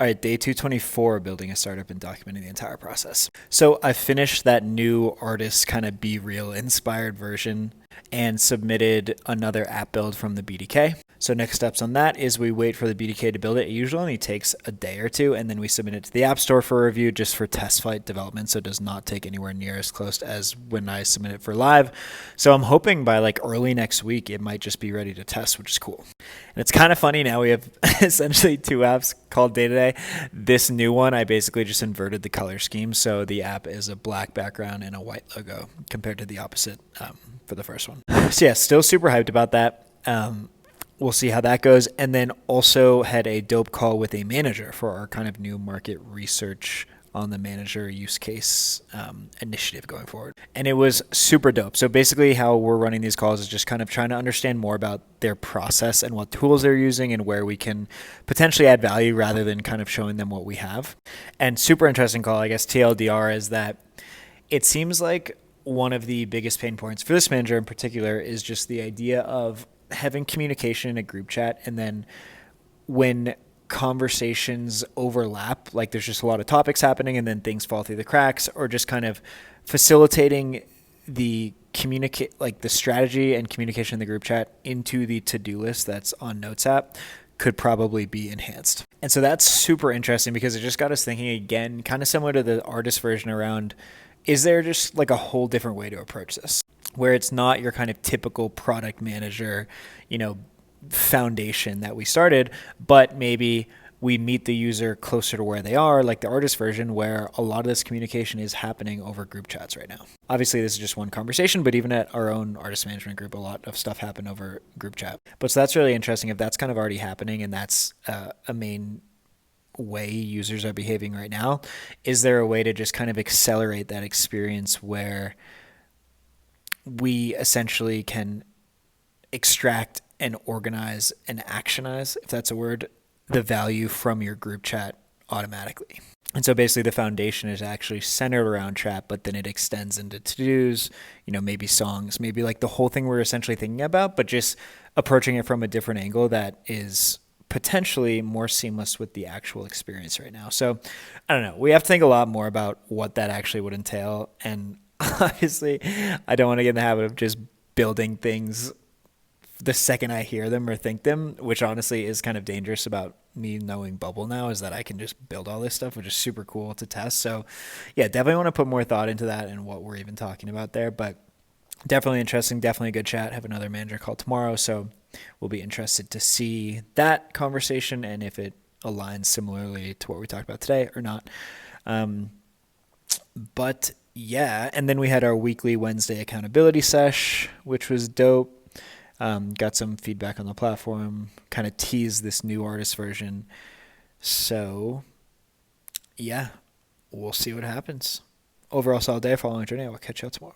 All right, day 224, building a startup and documenting the entire process. So I finished that new artist kind of Be Real inspired version and submitted another app build from the BDK. So next steps on that is we wait for the BDK to build it. It usually only takes a day or two, and then we submit it to the App Store for review just for test flight development. So it does not take anywhere near as close as when I submit it for live. So I'm hoping by like early next week, it might just be ready to test, which is cool. And it's kind of funny now we have essentially two apps called Day to Day. This new one, I basically just inverted the color scheme. So the app is a black background and a white logo compared to the opposite for the first one. So yeah, still super hyped about that. We'll see how that goes. And then also had a dope call with a manager for our kind of new market research on the manager use case initiative going forward. And it was super dope. So basically how we're running these calls is just kind of trying to understand more about their process and what tools they're using and where we can potentially add value rather than kind of showing them what we have. And super interesting call, I guess TLDR, is that it seems like one of the biggest pain points for this manager in particular is just the idea of having communication in a group chat, and then when conversations overlap, like there's just a lot of topics happening and then things fall through the cracks, or just kind of facilitating the the strategy and communication in the group chat into the to-do list that's on Notes app could probably be enhanced. And so that's super interesting because it just got us thinking again, kind of similar to the artist version around, is there just like a whole different way to approach this where it's not your kind of typical product manager, foundation that we started, but maybe we meet the user closer to where they are, like the artist version, where a lot of this communication is happening over group chats right now. Obviously, this is just one conversation, but even at our own artist management group, a lot of stuff happened over group chat. But so that's really interesting if that's kind of already happening and that's a main way users are behaving right now. Is there a way to just kind of accelerate that experience where we essentially can extract and organize and actionize, if that's a word, the value from your group chat automatically? And so basically the foundation is actually centered around chat, but then it extends into to-dos, maybe songs, maybe like the whole thing we're essentially thinking about, but just approaching it from a different angle that is potentially more seamless with the actual experience right now. So I don't know. We have to think a lot more about what that actually would entail. And obviously, I don't want to get in the habit of just building things the second I hear them or think them, which honestly is kind of dangerous about me knowing Bubble now, is that I can just build all this stuff, which is super cool to test. So yeah, definitely want to put more thought into that and what we're even talking about there. But definitely interesting, definitely a good chat. Have another manager call tomorrow. So we'll be interested to see that conversation and if it aligns similarly to what we talked about today or not. But yeah, and then we had our weekly Wednesday accountability sesh, which was dope. Got some feedback on the platform, kind of teased this new artist version. So yeah, we'll see what happens. Overall solid day, following journey. I will catch you all tomorrow.